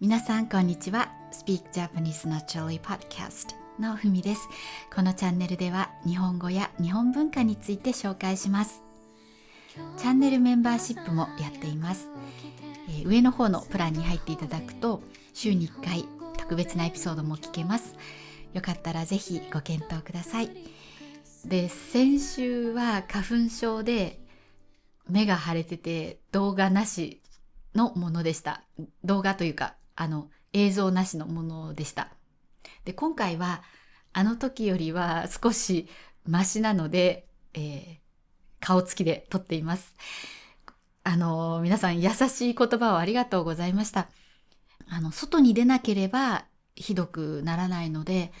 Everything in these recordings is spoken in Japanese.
皆さんこんにちは。Speak Japanese Naturally Podcast のふみです。このチャンネルでは日本語や日本文化について紹介します。チャンネルメンバーシップもやっています。上の方のプランに入っていただくと週に1回特別なエピソードも聞けます。よかったらぜひご検討ください。で、先週は花粉症で目が腫れてて動画なしのものでした。動画というか映像なしのものでした。で、今回はあの時よりは少しマシなので、顔つきで撮っています。皆さん優しい言葉をありがとうございました。外に出なければひどくならないので、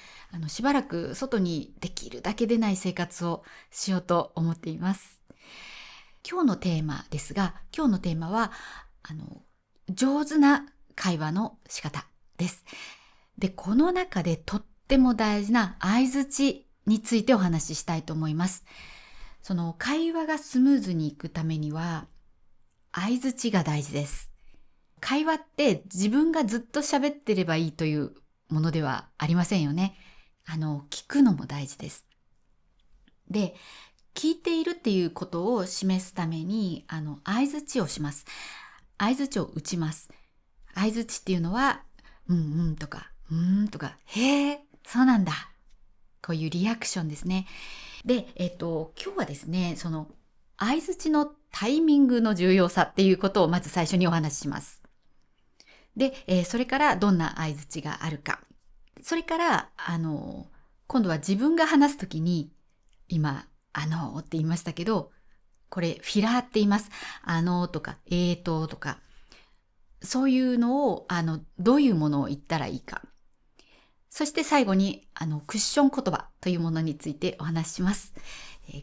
しばらく外にできるだけ出ない生活をしようと思っています。今日のテーマですが、今日のテーマは上手な会話の仕方です。で、この中でとっても大事な相槌についてお話ししたいと思います。その会話がスムーズにいくためには相槌が大事です。会話って自分がずっと喋ってればいいというものではありませんよね。聞くのも大事です。で、聞いているっていうことを示すために相槌をします。相槌を打ちます。相槌っていうのは、うんうんとか、とか、へえ、そうなんだ。こういうリアクションですね。で、今日はですね、その相槌のタイミングの重要さっていうことをまず最初にお話しします。で、それからどんな相槌があるか。それから、今度は自分が話すときに、今、って言いましたけど、これフィラーって言います。とか、とか、そういうのを、どういうものを言ったらいいか。そして最後に、クッション言葉というものについてお話しします。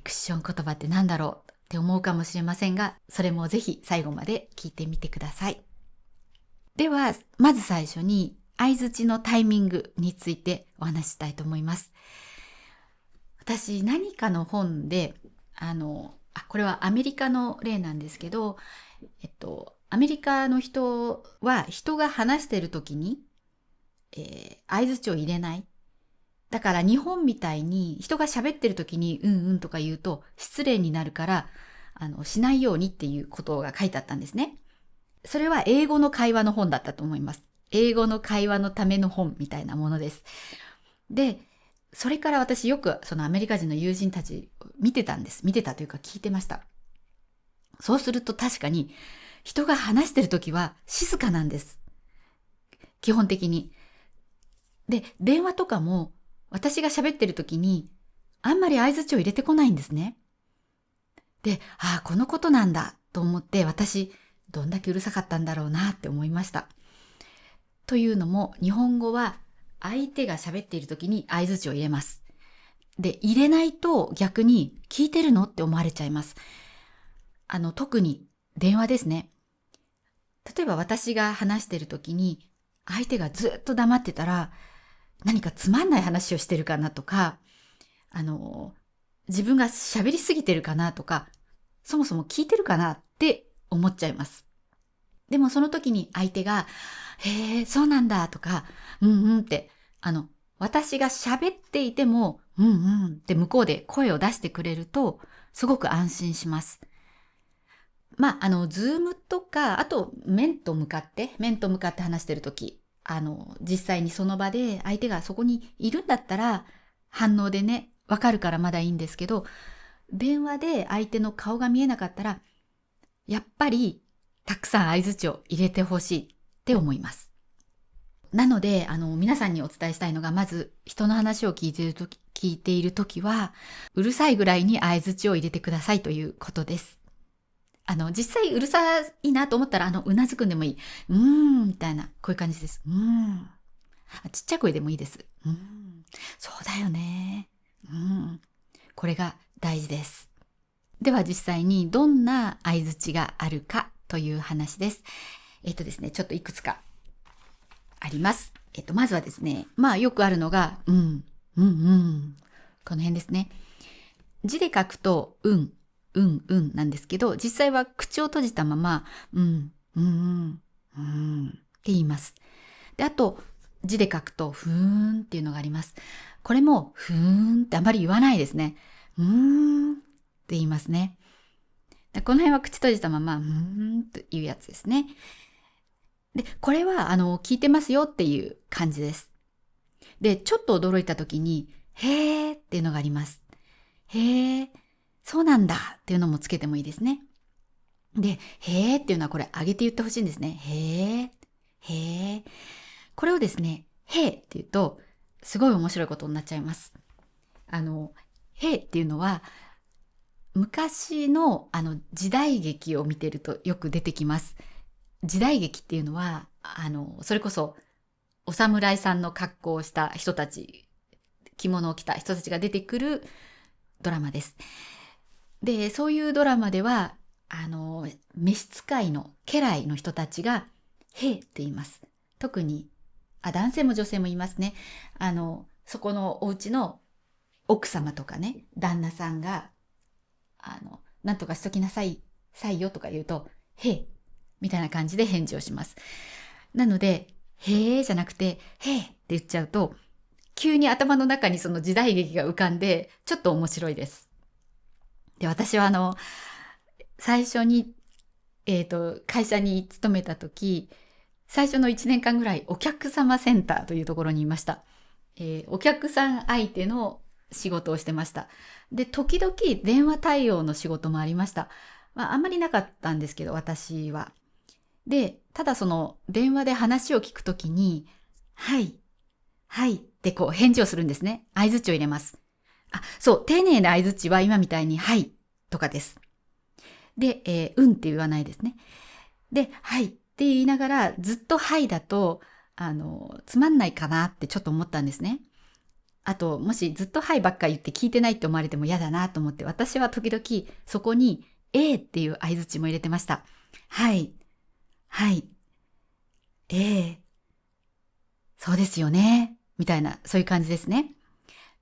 クッション言葉って何だろうって思うかもしれませんが、それもぜひ最後まで聞いてみてください。では、まず最初に、相槌のタイミングについてお話ししたいと思います。私、何かの本で、これはアメリカの例なんですけど、アメリカの人は人が話しているときに、相槌を入れない。だから日本みたいに人が喋ってるときにうんうんとか言うと失礼になるから、しないようにっていうことが書いてあったんですね。それは英語の会話の本だったと思います。英語の会話のための本みたいなものです。で、それから私よくそのアメリカ人の友人たち見てたんです。見てたというか聞いてました。そうすると確かに人が話してるときは静かなんです。基本的に。で、電話とかも私が喋ってるときにあんまり相槌を入れてこないんですね。で、このことなんだと思って私どんだけうるさかったんだろうなって思いました。というのも日本語は相手が喋っているときに相槌を入れます。で、入れないと逆に聞いてるのって思われちゃいます。特に電話ですね。例えば私が話しているときに相手がずっと黙ってたら何かつまんない話をしてるかなとか、自分が喋りすぎてるかなとか、そもそも聞いてるかなって思っちゃいます。でもその時に相手が、へえ、そうなんだとか、うんうんって、私が喋っていても、うんうんって向こうで声を出してくれると、すごく安心します。ズームとか、あと、面と向かって話してる時、実際にその場で相手がそこにいるんだったら、反応でね、わかるからまだいいんですけど、電話で相手の顔が見えなかったら、やっぱりたくさん相槌を入れてほしいって思います。なので、皆さんにお伝えしたいのが、まず人の話を聞いているときは、うるさいぐらいに相槌を入れてくださいということです。実際うるさいなと思ったら、うなずくんでもいい。みたいな、こういう感じです。ちっちゃい声でもいいです。そうだよね。これが大事です。では実際にどんな相槌があるかという話です。ですね、ちょっといくつかあります。まずはですね、よくあるのが、この辺ですね。字で書くと、なんですけど、実際は口を閉じたまま、って言います。で、あと、字で書くと、ふーんっていうのがあります。これも、ふーんってあまり言わないですね。うーんって言いますね。でこの辺は口閉じたまま、うーんっていうやつですね。で、これは、聞いてますよっていう感じです。で、ちょっと驚いた時に、へーっていうのがあります。へー、そうなんだっていうのもつけてもいいですね。で、へーっていうのはこれ上げて言ってほしいんですね。へー、へー。これをですね、へーって言うと、すごい面白いことになっちゃいます。へーっていうのは、昔の時代劇を見てるとよく出てきます。時代劇っていうのは、それこそお侍さんの格好をした人たち、着物を着た人たちが出てくるドラマです。で、そういうドラマでは、召使いの家来の人たちが、へって言います。特に、男性も女性も言いますね。そこのお家の奥様とかね、旦那さんが、なんとかしときなさい、さいよとか言うと、へみたいな感じで返事をします。なので、へーじゃなくて、へーって言っちゃうと、急に頭の中にその時代劇が浮かんで、ちょっと面白いです。で、私は最初に、会社に勤めた時、最初の1年間ぐらいお客様センターというところにいました。お客さん相手の仕事をしてました。で、時々電話対応の仕事もありました。あんまりなかったんですけど、私は。で、ただその電話で話を聞くときに、はい、はいってこう返事をするんですね。相槌を入れます。そう、丁寧な相槌は今みたいに、はいとかです。で、うんって言わないですね。で、はいって言いながら、ずっとはいだと、つまんないかなってちょっと思ったんですね。あと、もしずっとはいばっか言って聞いてないって思われても嫌だなと思って、私は時々そこに、っていう相槌も入れてました。はい、はい、そうですよね。みたいな、そういう感じですね。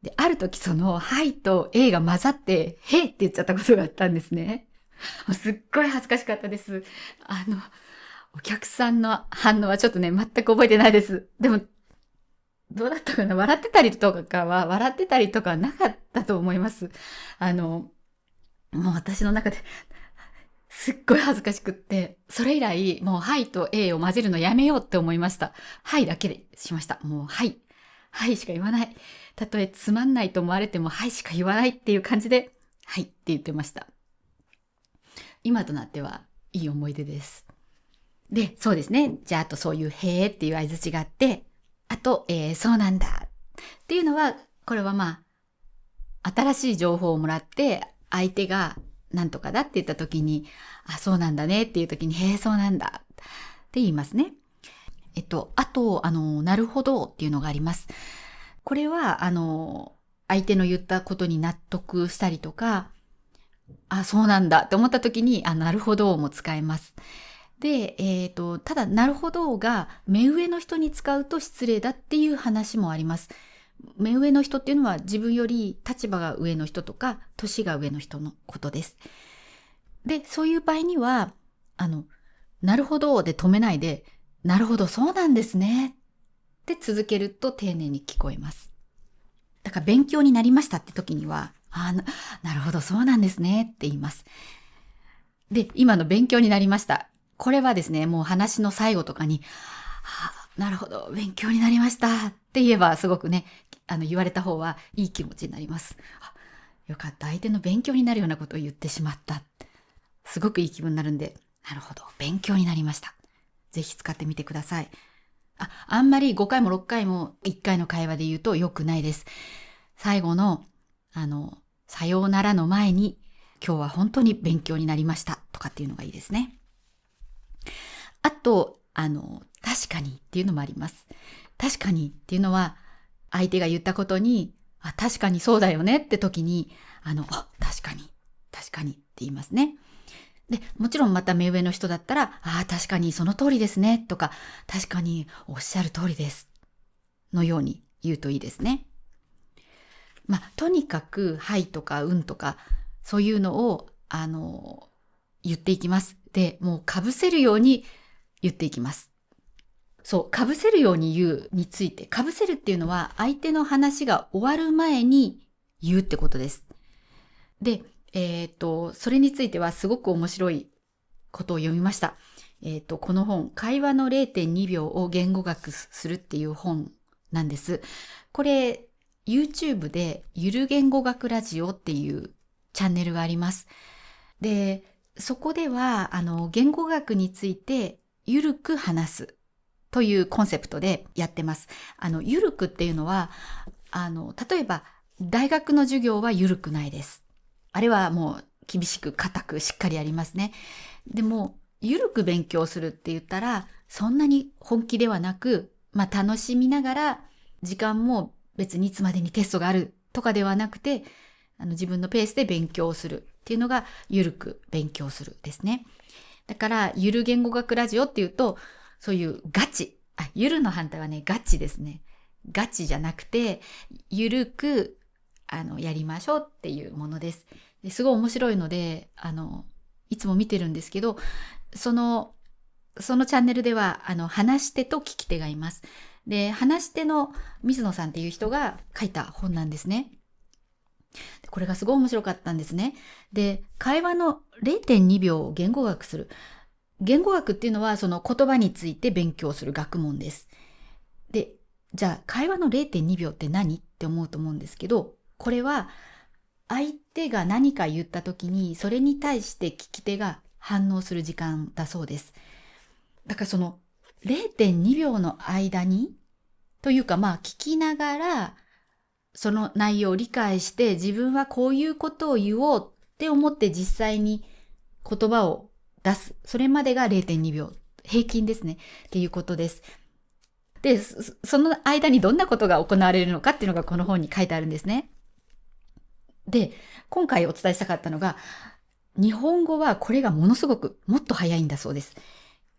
で、ある時その、はいとが混ざって、へって言っちゃったことがあったんですね。すっごい恥ずかしかったです。お客さんの反応はちょっとね、全く覚えてないです。でも、どうだったかな、笑ってたりとかはなかったと思います。もう私の中ですっごい恥ずかしくって、それ以来、もうはいとを混ぜるのやめようって思いました。はいだけでしました。もうはい。はいしか言わない。たとえつまんないと思われてもはいしか言わないっていう感じで、はいって言ってました。今となってはいい思い出です。で、そうですね。じゃあ、あとそういうへーっていう相槌があって、あと、そうなんだっていうのは、これは新しい情報をもらって、相手がなんとかだって言った時に、そうなんだねっていう時に、へーそうなんだって言いますね。あと、なるほどっていうのがあります。これは、相手の言ったことに納得したりとか、そうなんだって思った時に、なるほども使えます。で、ただ、なるほどが目上の人に使うと失礼だっていう話もあります。目上の人っていうのは自分より立場が上の人とか、年が上の人のことです。で、そういう場合には、なるほどで止めないで、なるほど、そうなんですねって続けると丁寧に聞こえます。だから勉強になりましたって時には、なるほど、そうなんですねって言います。で、今の勉強になりました。これはですね、もう話の最後とかに、なるほど、勉強になりましたって言えばすごくね、言われた方はいい気持ちになります。よかった、相手の勉強になるようなことを言ってしまった。すごくいい気分になるんで、なるほど、勉強になりました。ぜひ使ってみてください。あんまり5回も6回も1回の会話で言うと良くないです。最後の、さようならの前に、今日は本当に勉強になりましたとかっていうのがいいですね。あと、確かにっていうのもあります。確かにっていうのは、相手が言ったことに、確かにそうだよねって時に、確かにって言いますね。で、もちろんまた目上の人だったら、確かにその通りですねとか、確かにおっしゃる通りですのように言うといいですね。とにかく、はいとか、うんとか、そういうのを、言っていきます。で、もう被せるように言っていきます。そう、被せるように言うについて、被せるっていうのは相手の話が終わる前に言うってことです。で、それについてはすごく面白いことを読みました。この本、会話の 0.2 秒を言語学するっていう本なんです。これ、YouTube でゆる言語学ラジオっていうチャンネルがあります。で、そこでは、言語学についてゆるく話すというコンセプトでやってます。ゆるくっていうのは、例えば、大学の授業はゆるくないです。あれはもう厳しく固くしっかりやりますね。でも、ゆるく勉強するって言ったら、そんなに本気ではなく、楽しみながら、時間も別にいつまでにテストがあるとかではなくて、自分のペースで勉強するっていうのが、ゆるく勉強するですね。だから、ゆる言語学ラジオっていうと、そういうガチ。ゆるの反対はね、ガチですね。ガチじゃなくて、ゆるく、やりましょうっていうものです。ですごい面白いので、いつも見てるんですけど、そのチャンネルでは、話し手と聞き手がいます。で、話し手の水野さんっていう人が書いた本なんですね。これがすごい面白かったんですね。で、会話の 0.2 秒を言語学する。言語学っていうのはその言葉について勉強する学問です。で、じゃあ会話の 0.2 秒って何って思うと思うんですけど、これは相手が何か言った時にそれに対して聞き手が反応する時間だそうです。だからその 0.2 秒の間にというか聞きながらその内容を理解して自分はこういうことを言おうって思って実際に言葉を出す。それまでが 0.2 秒。平均ですね。っていうことです。で、その間にどんなことが行われるのかっていうのがこの本に書いてあるんですね。で、今回お伝えしたかったのが、日本語はこれがものすごくもっと早いんだそうです。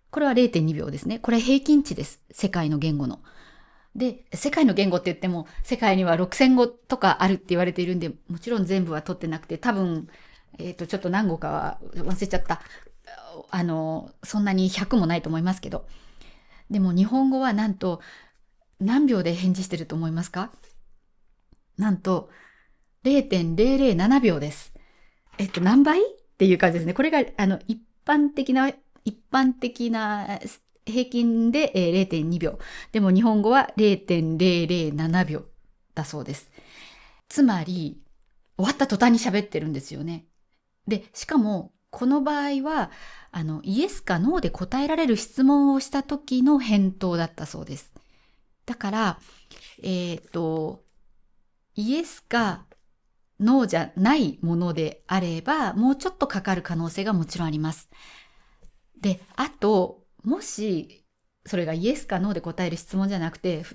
これは 0.2 秒ですね。これは平均値です。世界の言語の。で、世界の言語って言っても、世界には6000語とかあるって言われているんで、もちろん全部は取ってなくて、多分、ちょっと何語かは忘れちゃった。そんなに100もないと思いますけど。でも日本語はなんと何秒で返事してると思いますか？なんと0.007 秒です。何倍っていう感じですね。これが一般的な平均で0.2 秒。でも日本語は 0.007 秒だそうです。つまり終わった途端に喋ってるんですよね。で、しかもこの場合はイエスかノーで答えられる質問をした時の返答だったそうです。だから、イエスかノーじゃないものであれば、もうちょっとかかる可能性がもちろんあります。で、あと、もし、それがイエスかノーで答える質問じゃなくて、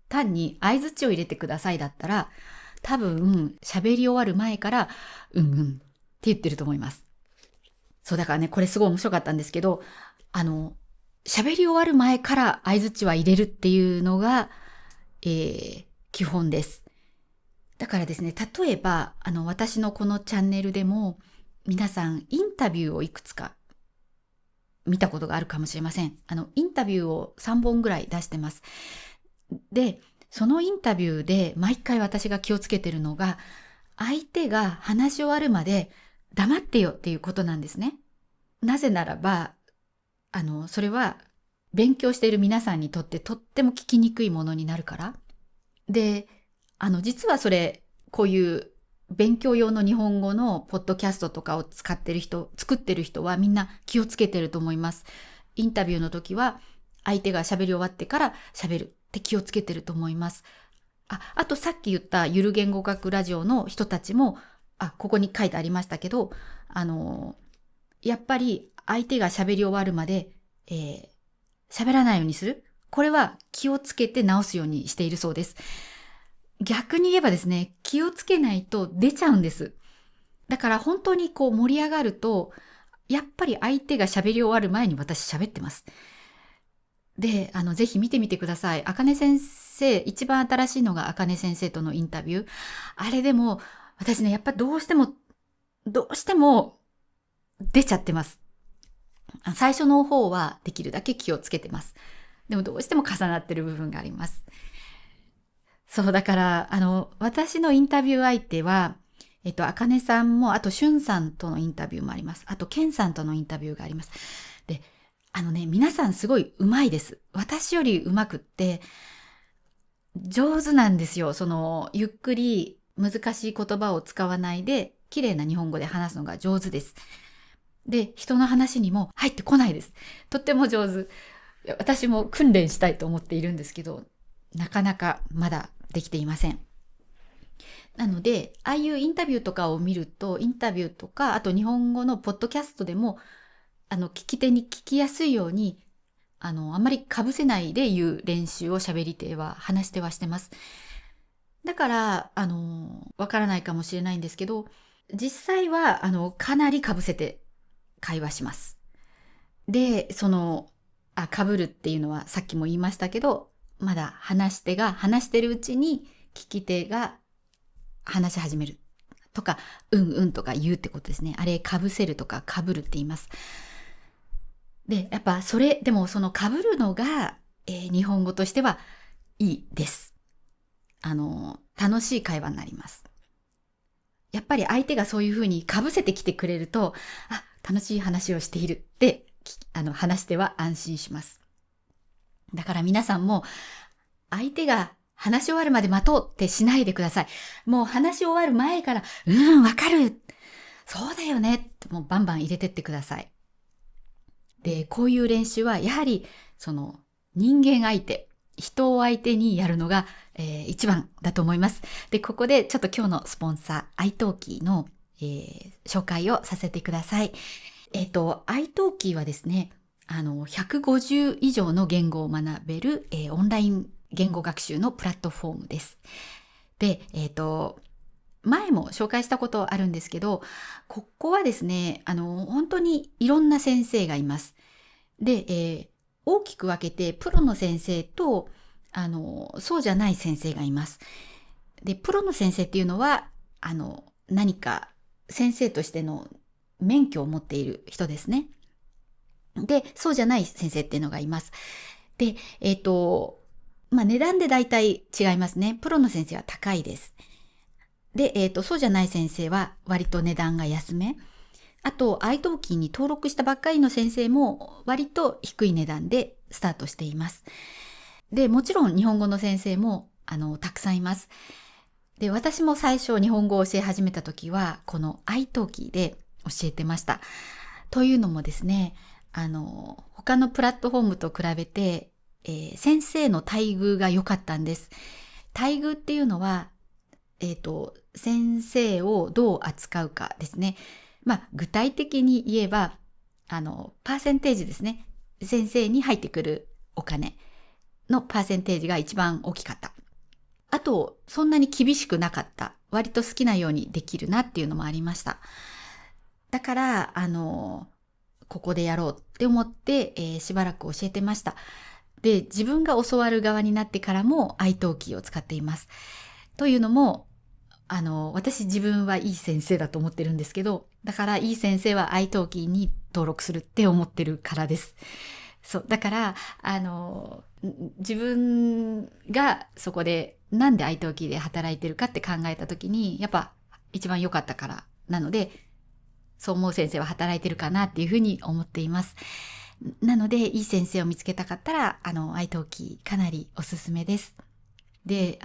単に相槌を入れてくださいだったら、多分、喋り終わる前から、うんうんって言ってると思います。そう、だからね、これすごい面白かったんですけど、喋り終わる前から相槌は入れるっていうのが、基本です。だからですね、例えば、私のこのチャンネルでも、皆さんインタビューをいくつか見たことがあるかもしれません。インタビューを3本ぐらい出してます。で、そのインタビューで毎回私が気をつけてるのが、相手が話し終わるまで黙ってよっていうことなんですね。なぜならば、それは勉強している皆さんにとってとっても聞きにくいものになるから。で、実はそれ、こういう勉強用の日本語のポッドキャストとかを作ってる人はみんな気をつけてると思います。インタビューの時は相手が喋り終わってから喋るって気をつけてると思います。あとさっき言ったゆる言語学ラジオの人たちも、ここに書いてありましたけど、やっぱり相手が喋り終わるまで、喋らないようにする。これは気をつけて直すようにしているそうです。逆に言えばですね、気をつけないと出ちゃうんです。だから本当にこう盛り上がると、やっぱり相手が喋り終わる前に私喋ってます。で、ぜひ見てみてください。あかね先生、一番新しいのがあかね先生とのインタビュー。あれでも、私ね、やっぱどうしても出ちゃってます。最初の方はできるだけ気をつけてます。でもどうしても重なってる部分があります。そう、だから、私のインタビュー相手は、あかねさんも、あと、しゅんさんとのインタビューもあります。あと、けんさんとのインタビューがあります。で、皆さんすごい上手いです。私より上手くって、上手なんですよ。ゆっくり難しい言葉を使わないで、綺麗な日本語で話すのが上手です。で、人の話にも入ってこないです。とっても上手。私も訓練したいと思っているんですけど、なかなかまだできていません。なので、ああいうインタビューとかを見ると、インタビューとか、あと日本語のポッドキャストでも、聞き手に聞きやすいように、あんまり被せないで言う練習を喋り手は話し手はしてます。だから、わからないかもしれないんですけど、実際は、かなり被せて会話します。で、被るっていうのはさっきも言いましたけど、まだ話し手が話してるうちに聞き手が話し始めるとか、うんうんとか言うってことですね。あれ、被せるとか被るって言います。で、やっぱでもその被るのが、日本語としてはいいです。楽しい会話になります。やっぱり相手がそういうふうに被せてきてくれると、あ、楽しい話をしているって、話し手は安心します。だから皆さんも、相手が話し終わるまで待とうってしないでください。もう話し終わる前から、わかる。そうだよねってもうバンバン入れてってください。で、こういう練習はやはり、人間相手、人を相手にやるのが、一番だと思います。で、ここでちょっと今日のスポンサー、iTalki の、紹介をさせてください。iTalki はですね、150以上の言語を学べる、オンライン言語学習のプラットフォームです。で、前も紹介したことあるんですけど、ここはですね、本当にいろんな先生がいます。で、大きく分けて、プロの先生と、そうじゃない先生がいます。で、プロの先生っていうのは、何か先生としての免許を持っている人ですね。で、そうじゃない先生っていうのがいます。で、値段で大体違いますね。プロの先生は高いです。で、そうじゃない先生は割と値段が安め。あと、iTalki に登録したばっかりの先生も割と低い値段でスタートしています。で、もちろん日本語の先生も、たくさんいます。で、私も最初日本語を教え始めた時は、この iTalki で教えてました。というのもですね、他のプラットフォームと比べて、先生の待遇が良かったんです。待遇っていうのは、先生をどう扱うかですね。具体的に言えば、パーセンテージですね。先生に入ってくるお金のパーセンテージが一番大きかった。あと、そんなに厳しくなかった。割と好きなようにできるなっていうのもありました。だから、ここでやろうって思って、しばらく教えてました。で、自分が教わる側になってからも iTalki を使っています。というのも、私自分はいい先生だと思ってるんですけど、だからいい先生は iTalki に登録するって思ってるからです。そう。だから、自分がそこでなんで iTalki で働いてるかって考えたときに、やっぱ一番良かったからなので、そう思う先生は働いてるかなっていうふうに思っています。なので、いい先生を見つけたかったら、iTalki かなりおすすめです。で、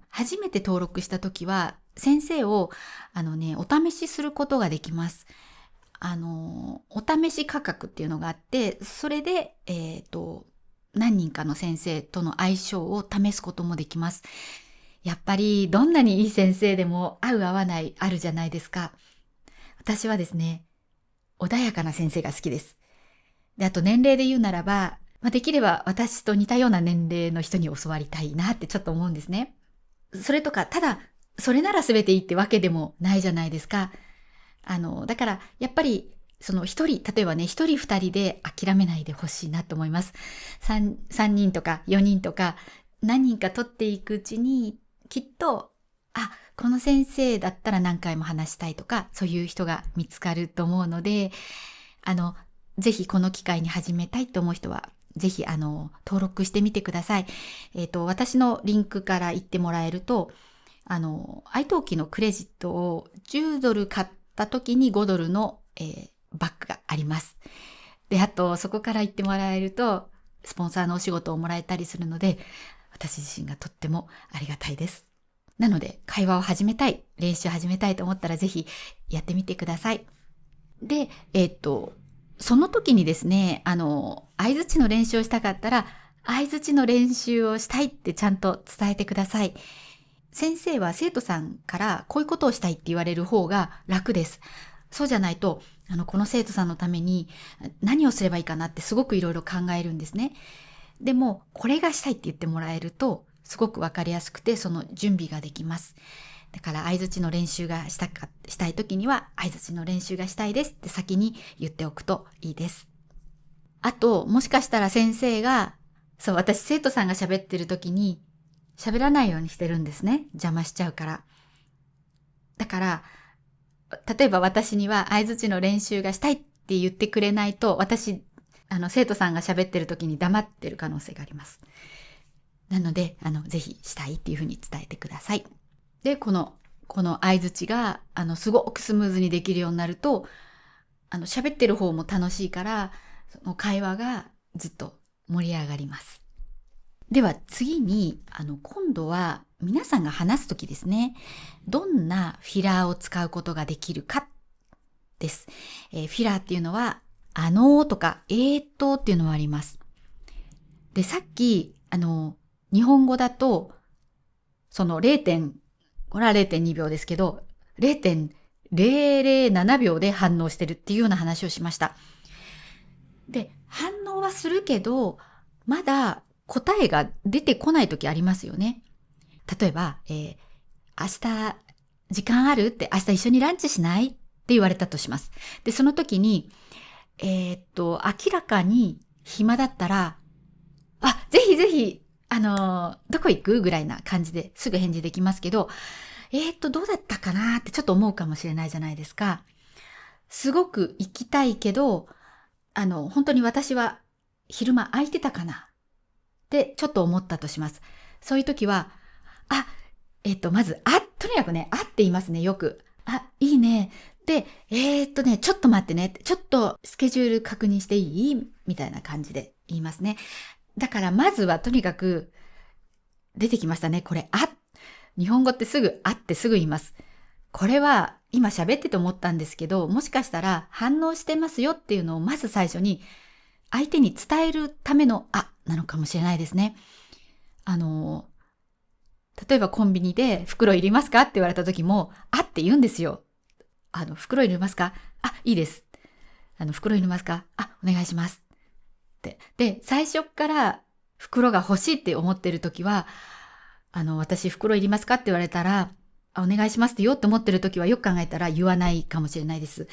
初めて登録したときは、先生を、お試しすることができます。お試し価格っていうのがあって、それで、何人かの先生との相性を試すこともできます。やっぱり、どんなにいい先生でも合う合わないあるじゃないですか。私はですね、穏やかな先生が好きです。で、あと年齢で言うならば、できれば私と似たような年齢の人に教わりたいなってちょっと思うんですね。それとか、ただ、それなら全ていいってわけでもないじゃないですか。だから、やっぱり、例えばね、一人二人で諦めないでほしいなと思います。三人とか四人とか、何人か取っていくうちに、きっと、この先生だったら何回も話したいとか、そういう人が見つかると思うので、ぜひこの機会に始めたいと思う人は、ぜひ登録してみてください。私のリンクから行ってもらえると、iTalki のクレジットを10ドル買った時に5ドルの、バックがあります。で、あとそこから行ってもらえるとスポンサーのお仕事をもらえたりするので、私自身がとってもありがたいです。なので、会話を始めたい、練習を始めたいと思ったらぜひやってみてください。で、その時にですね、相槌の練習をしたかったら、相槌の練習をしたいってちゃんと伝えてください。先生は生徒さんからこういうことをしたいって言われる方が楽です。そうじゃないと、この生徒さんのために何をすればいいかなってすごくいろいろ考えるんですね。でも、これがしたいって言ってもらえると、すごくわかりやすくて、その準備ができます。だから相槌の練習がしたい時には相槌の練習がしたいですって先に言っておくといいです。あと、もしかしたら先生が、私生徒さんが喋ってる時に喋らないようにしてるんですね。邪魔しちゃうから。だから、例えば私には相槌の練習がしたいって言ってくれないと、私、生徒さんが喋ってる時に黙ってる可能性があります。なので、ぜひしたいっていうふうに伝えてください。で、この相槌が、すごくスムーズにできるようになると、喋ってる方も楽しいから、その会話がずっと盛り上がります。では次に、今度は皆さんが話すときですね、どんなフィラーを使うことができるかです。フィラーっていうのは、とか、っていうのはあります。で、さっき、日本語だと、そのこれは 0.2 秒ですけど、0.007 秒で反応してるっていうような話をしました。で、反応はするけど、まだ答えが出てこないときありますよね。例えば、明日時間あるって、明日一緒にランチしないって言われたとします。で、その時に、明らかに暇だったら、ぜひぜひ、どこ行くぐらいな感じですぐ返事できますけど、どうだったかなってちょっと思うかもしれないじゃないですか。すごく行きたいけど、本当に私は昼間空いてたかなってちょっと思ったとします。そういう時は、まず、とにかくね、って言いますね、よく。いいね。で、ちょっと待ってね。ちょっとスケジュール確認していいみたいな感じで言いますね。だからまずはとにかく出てきましたね。これ、日本語ってすぐ、ってすぐ言います。これは今喋ってて思ったんですけど、もしかしたら反応してますよっていうのをまず最初に相手に伝えるためのなのかもしれないですね。例えばコンビニで袋いりますかって言われた時も、って言うんですよ。袋いりますか？いいです。袋いりますか？お願いします。って。で、最初から袋が欲しいって思ってる時は、私袋いりますかって言われたら、お願いしますって言おうと思ってる時はよく考えたら言わないかもしれないです。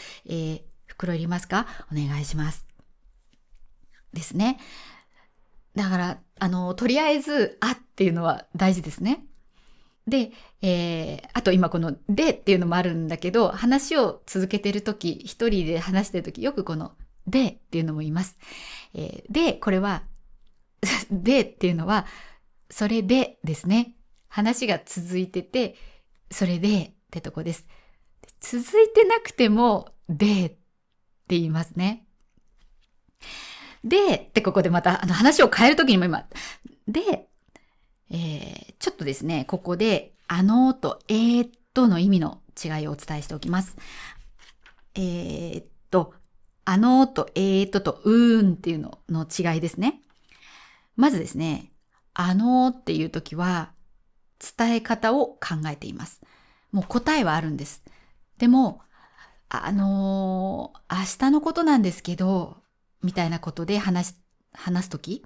袋いりますか？お願いします。ですね。だから、とりあえず、っていうのは大事ですね。で、あと今このでっていうのもあるんだけど、話を続けてるとき、一人で話してるとき、よくこのでっていうのも言います。で、これは、でっていうのは、それでですね。話が続いてて、それでってとこです。続いてなくても、でって言いますね。で、ってここでまた話を変えるときにも今、で、ちょっとですね、ここで、と、の意味の違いをお伝えしておきます。と、と、と、っていうのの違いですね。まずですね、っていうときは、伝え方を考えています。もう答えはあるんです。でも、明日のことなんですけど、みたいなことで話すとき、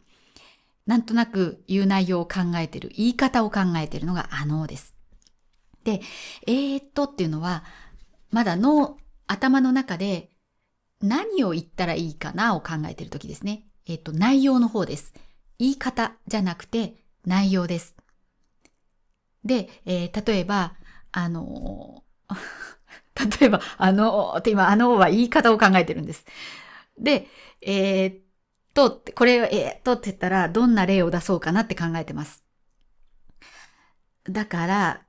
なんとなく言う内容を考えてる、言い方を考えてるのがです。で、っていうのは、まだ頭の中で何を言ったらいいかなを考えてるときですね。内容の方です。言い方じゃなくて内容です。で、例えば、例えば、って今、は言い方を考えてるんです。で、って、これをって言ったら、どんな例を出そうかなって考えてます。だから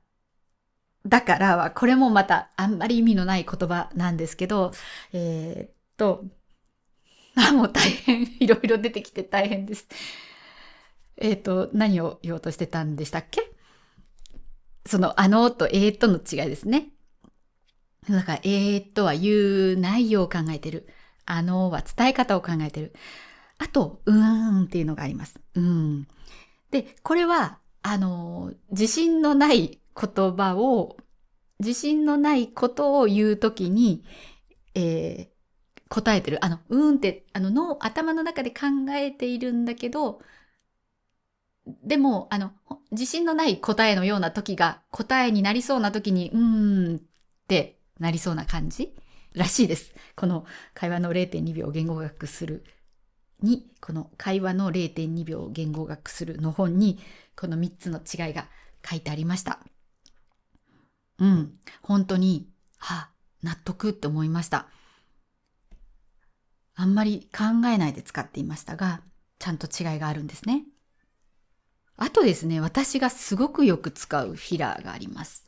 は、これもまたあんまり意味のない言葉なんですけど、もう大変、いろいろ出てきて大変です。何を言おうとしてたんでしたっけ？その、ととの違いですね。だから、は言う内容を考えてる。は伝え方を考えてる。あと、っていうのがあります。で、これは、自信のない自信のないことを言うときに、答えてる。って、頭の中で考えているんだけど、でも、自信のない答えのような時が、答えになりそうな時に、ってなりそうな感じらしいです。この会話の 0.2 秒言語学するに、この会話の 0.2 秒言語学するの本に、この3つの違いが書いてありました。本当に、納得って思いました。あんまり考えないで使っていましたが、ちゃんと違いがあるんですね。あとですね、私がすごくよく使うフィラーがあります。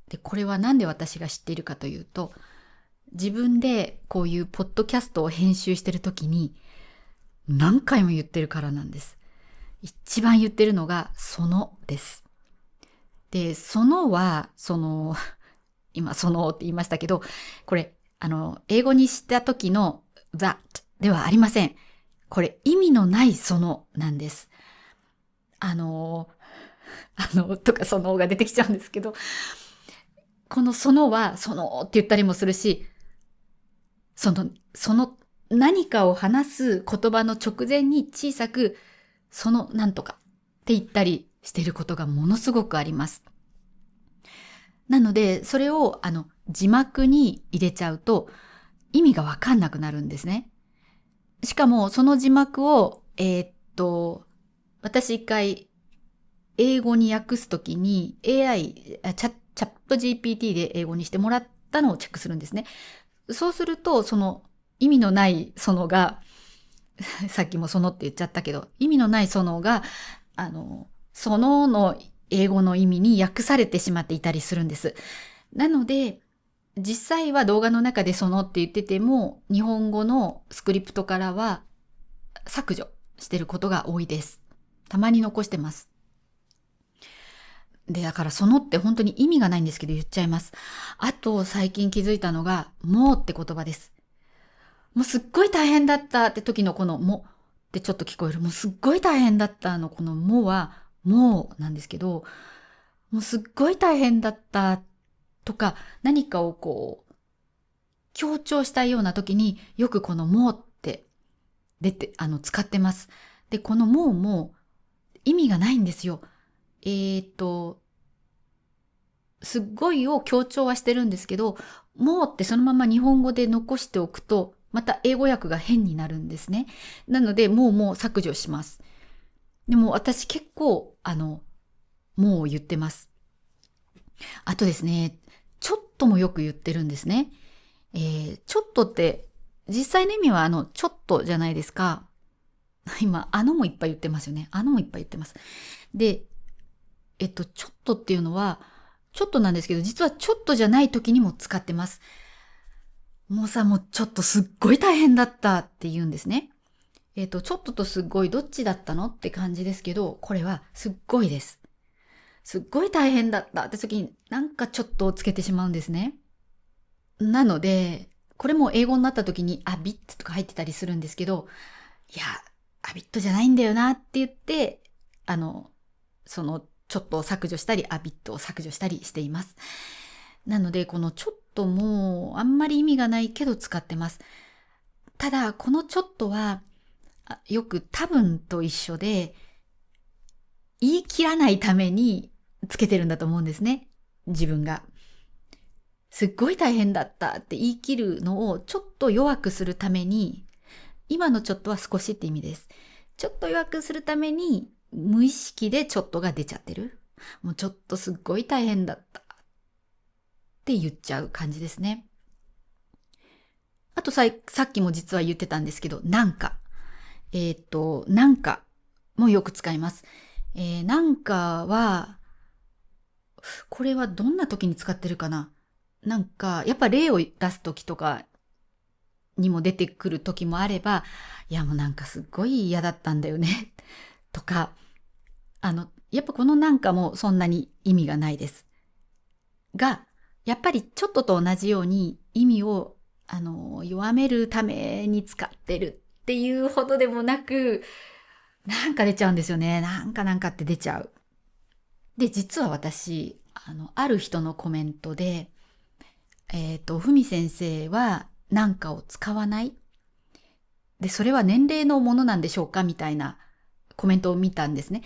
で、これはなんで私が知っているかというと、自分でこういうポッドキャストを編集してるときに何回も言ってるからなんです。一番言ってるのがそのです。で、そのは、今そのって言いましたけど、これ、英語にした時の that ではありません。これ意味のないそのなんです。とかそのが出てきちゃうんですけど、このそのは、そのって言ったりもするし、その何かを話す言葉の直前に小さく、そのなんとかって言ったりしていることがものすごくあります。なので、それを字幕に入れちゃうと意味がわかんなくなるんですね。しかもその字幕を、私一回英語に訳すときに チャット GPT で英語にしてもらったのをチェックするんですね。そうすると、その意味のないそのが、さっきもそのって言っちゃったけど、意味のないそのが、その英語の意味に訳されてしまっていたりするんです。なので、実際は動画の中でそのって言ってても、日本語のスクリプトからは削除してることが多いです。たまに残してます。で、だからそのって本当に意味がないんですけど言っちゃいます。あと最近気づいたのが、もうって言葉です。もうすっごい大変だったって時のこのもってちょっと聞こえる。もうすっごい大変だったのこのもはもうなんですけど、もうすっごい大変だったとか何かをこう強調したいような時によくこのもうって出て、使ってます。で、このもうも意味がないんですよ。すっごいを強調はしてるんですけど、もうってそのまま日本語で残しておくと、また英語訳が変になるんですね。なので、もう削除します。でも私結構、もう言ってます。あとですね、ちょっともよく言ってるんですね。ちょっとって、実際の意味はちょっとじゃないですか。今、もいっぱい言ってますよね。もいっぱい言ってます。で、ちょっとっていうのは、ちょっとなんですけど、実はちょっとじゃない時にも使ってます。もうちょっとすっごい大変だったって言うんですね。ちょっととすっごいどっちだったのって感じですけど、これはすっごいです。すっごい大変だったって時になんかちょっとをつけてしまうんですね。なので、これも英語になった時にビットとか入ってたりするんですけど、いや、ビットじゃないんだよなって言って、そのちょっとを削除したり、ビットを削除したりしています。なので、このちょっともあんまり意味がないけど使ってます。ただ、このちょっとは、よく多分と一緒で、言い切らないためにつけてるんだと思うんですね。自分が。すっごい大変だったって言い切るのをちょっと弱くするために、今のちょっとは少しって意味です。ちょっと弱くするために無意識でちょっとが出ちゃってる。もうちょっとすっごい大変だったって言っちゃう感じですね。あとさっきも実は言ってたんですけど、なんか。なんかもよく使います。なんかは、これはどんな時に使ってるかな。なんか、やっぱ例を出す時とかにも出てくる時もあれば、いやもうなんかすっごい嫌だったんだよねとか、やっぱこのなんかもそんなに意味がないです。が、やっぱりちょっとと同じように意味を弱めるために使ってるっていうほどでもなく、なんか出ちゃうんですよね。なんかって出ちゃう。で、実は私、ある人のコメントで、ふみ先生はなんかを使わない。で、それは年齢のものなんでしょうかみたいなコメントを見たんですね。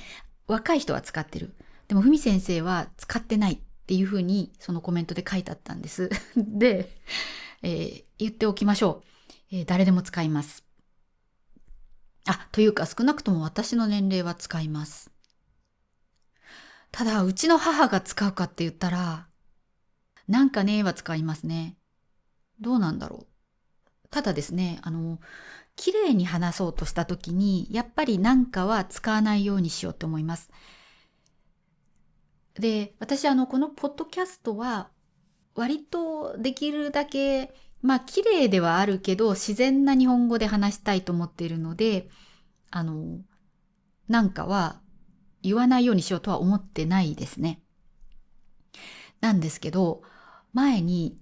若い人は使ってる。でも、ふみ先生は使ってないっていうふうにそのコメントで書いてあったんです。で、言っておきましょう。誰でも使います。というか少なくとも私の年齢は使います。ただ、うちの母が使うかって言ったら、なんかねは使いますね。どうなんだろう。ただですね、綺麗に話そうとした時に、やっぱりなんかは使わないようにしようと思います。で、私このポッドキャストは、割とできるだけ、綺麗ではあるけど、自然な日本語で話したいと思っているので、なんかは言わないようにしようとは思ってないですね。なんですけど、前に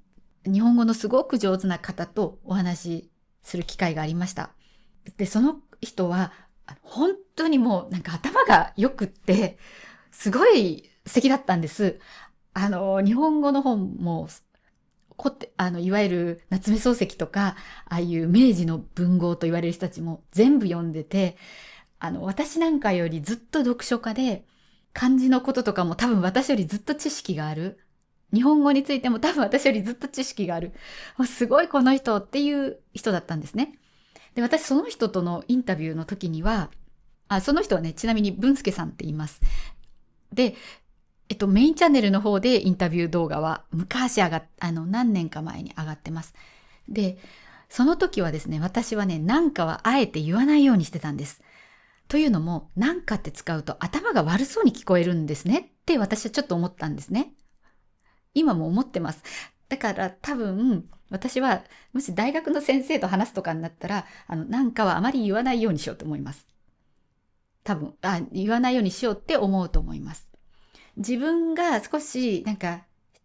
日本語のすごく上手な方とお話しする機会がありました。で、その人は本当にもうなんか頭が良くって、すごい素敵だったんです。日本語の本も、いわゆる夏目漱石とか、ああいう明治の文豪と言われる人たちも全部読んでて、私なんかよりずっと読書家で、漢字のこととかも多分私よりずっと知識がある。日本語についても多分私よりずっと知識がある。すごいこの人っていう人だったんですね。で、私その人とのインタビューの時には、その人はね、ちなみに文介さんって言います。で、メインチャンネルの方でインタビュー動画は昔何年か前に上がってます。で、その時はですね、私はね、なんかはあえて言わないようにしてたんです。というのも、なんかって使うと頭が悪そうに聞こえるんですねって私はちょっと思ったんですね。今も思ってます。だから多分、私はもし大学の先生と話すとかになったら、なんかはあまり言わないようにしようと思います。多分、言わないようにしようって思うと思います。自分が少し、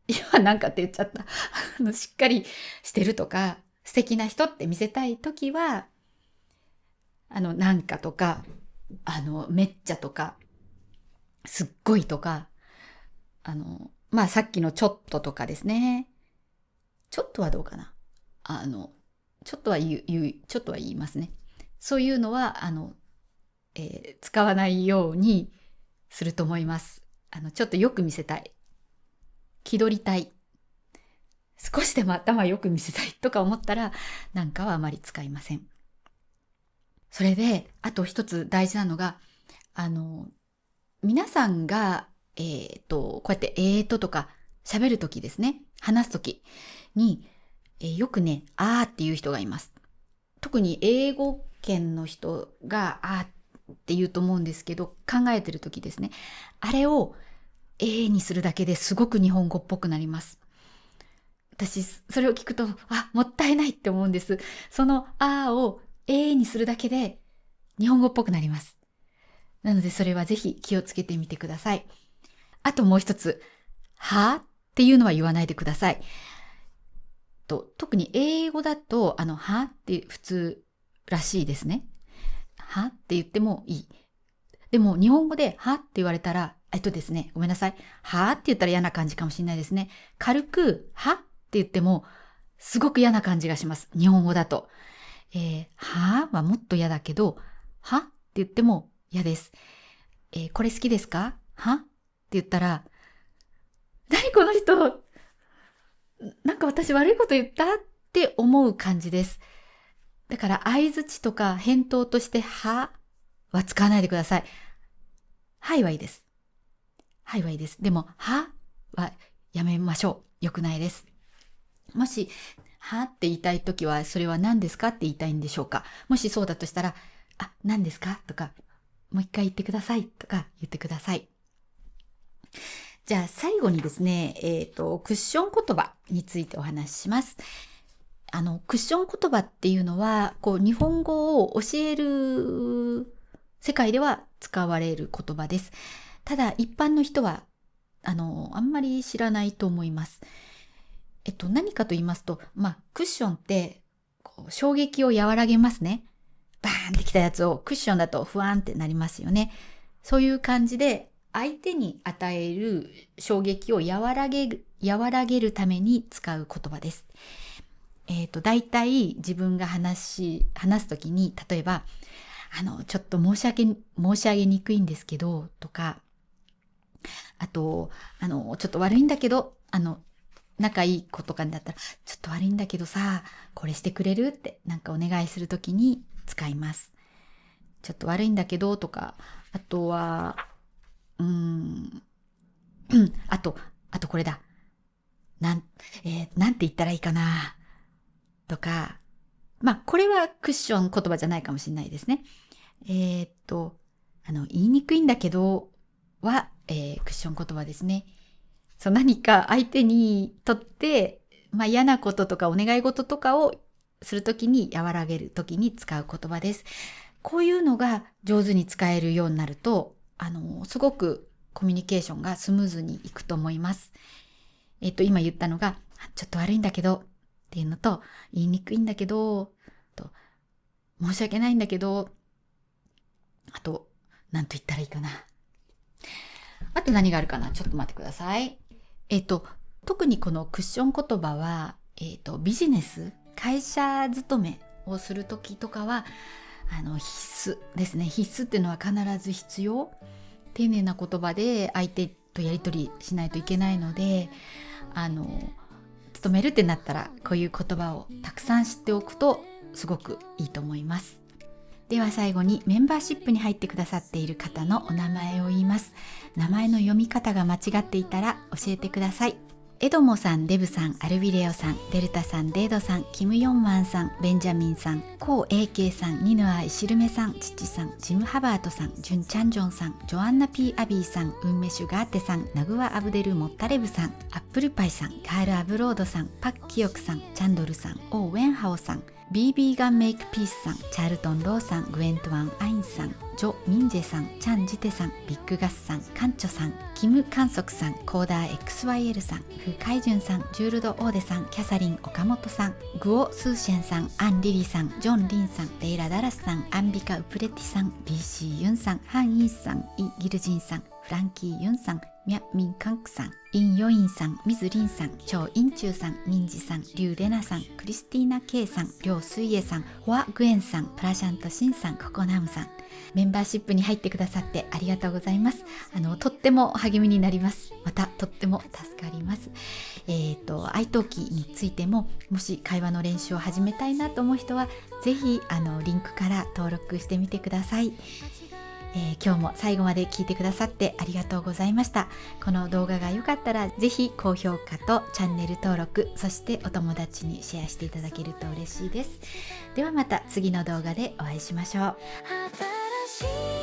今なんかって言っちゃった。しっかりしてるとか、素敵な人って見せたいときは、なんかとか、めっちゃとか、すっごいとか、さっきのちょっととかですね。ちょっとはどうかな。ちょっとはちょっとは言いますね。そういうのは、使わないようにすると思います。ちょっとよく見せたい。気取りたい。少しでも頭よく見せたいとか思ったら、なんかはあまり使いません。それで、あと一つ大事なのが、皆さんが、こうやってとか喋るときですね、話すときに、よくね、っていう人がいます。特に英語圏の人がって言うと思うんですけど、考えてるときですね。あれをにするだけですごく日本語っぽくなります。私、それを聞くと、もったいないって思うんです。そのをにするだけで日本語っぽくなります。なのでそれはぜひ気をつけてみてください。あともう一つ、はっていうのは言わないでください。特に英語だと、はって普通らしいですね。はって言ってもいい。でも日本語ではって言われたら、ですね、ごめんなさい。はって言ったら嫌な感じかもしれないですね。軽く、はって言っても、すごく嫌な感じがします。日本語だと。ははもっと嫌だけど、はって言っても嫌です。これ好きですかはって言ったら、何この人、なんか私悪いこと言ったって思う感じです。だから相槌とか返答としてはは使わないでください。はいはいいです。はいはいいです。でもははやめましょう。良くないです。もしはって言いたいときはそれは何ですかって言いたいんでしょうか。もしそうだとしたら何ですかとか、もう一回言ってくださいとか言ってください。じゃあ最後にですね、クッション言葉についてお話しします。クッション言葉っていうのは、日本語を教える世界では使われる言葉です。ただ一般の人はあんまり知らないと思います。何かと言いますと、クッションって衝撃を和らげますね。バーンってきたやつをクッションだとふわんってなりますよね。そういう感じで相手に与える衝撃を和らげるために使う言葉です。だいたい自分が話すときに、例えばちょっと申し上げにくいんですけどとか、あとちょっと悪いんだけど、仲いい子とかだったら、ちょっと悪いんだけどさ、これしてくれるってなんかお願いするときに使います。ちょっと悪いんだけどとか、あとは、あとこれだ。なんて言ったらいいかな。とか、これはクッション言葉じゃないかもしれないですね。言いにくいんだけどは、クッション言葉ですね。何か相手にとって、嫌なこととかお願い事とかをするときに和らげるときに使う言葉です。こういうのが上手に使えるようになると、すごくコミュニケーションがスムーズにいくと思います。今言ったのが、ちょっと悪いんだけどっていうのと、言いにくいんだけど、と申し訳ないんだけど、あと、何と言ったらいいかな。あと何があるかな？ちょっと待ってください。特にこのクッション言葉は、ビジネス、会社勤めをするときとかは、必須ですね。必須っていうのは必ず必要。丁寧な言葉で相手とやり取りしないといけないので、勤めるってなったら、こういう言葉をたくさん知っておくとすごくいいと思います。では最後にメンバーシップに入ってくださっている方のお名前を言います。名前の読み方が間違っていたら教えてください。エドモさん、デブさん、アルビレオさん、デルタさん、デードさん、キム・ヨンマンさん、ベンジャミンさん、コウ・エイケイさん、ニヌアイ・シルメさん、チチさん、ジム・ハバートさん、ジュン・チャンジョンさん、ジョアンナ・ピー・アビーさん、ウンメシュ・ガーテさん、ナグワ・アブデル・モッタレブさん、アップルパイさん、カール・アブロードさん、パッ・キヨクさん、チャンドルさん、オー・ウェンハオさん、BB ガンメイクピースさん、チャールトン・ローさん、グエントワン・アインさん、ジョ・ミンジェさん、チャン・ジテさん、ビッグガスさん、カンチョさん、キム・カンソクさん、コーダー XYL さん、フ・カイジュンさん、ジュールド・オーデさん、キャサリン・岡本さん、グオ・スーシェンさん、アン・リリさん、ジョン・リンさん、レイラ・ダラスさん、アンビカ・ウプレティさん、BC ユンさん、ハン・イーさん、イ・ギルジンさん、フランキー・ユンさん、ミャ・ミン・カンクさん、イン・ヨインさん、ミズ・リンさん、チョウ・インチューさん、ミンジさん、リュウ・レナさん、クリスティーナ・ケイさん、リョウ・スイエさん、ホア・グエンさん、プラシャント・シンさん、ココナムさん、メンバーシップに入ってくださってありがとうございます。とっても励みになります。またとっても助かります。iTalki についても、もし会話の練習を始めたいなと思う人は、ぜひリンクから登録してみてください。今日も最後まで聞いてくださってありがとうございました。この動画が良かったらぜひ高評価とチャンネル登録、そしてお友達にシェアしていただけると嬉しいです。ではまた次の動画でお会いしましょう。新しい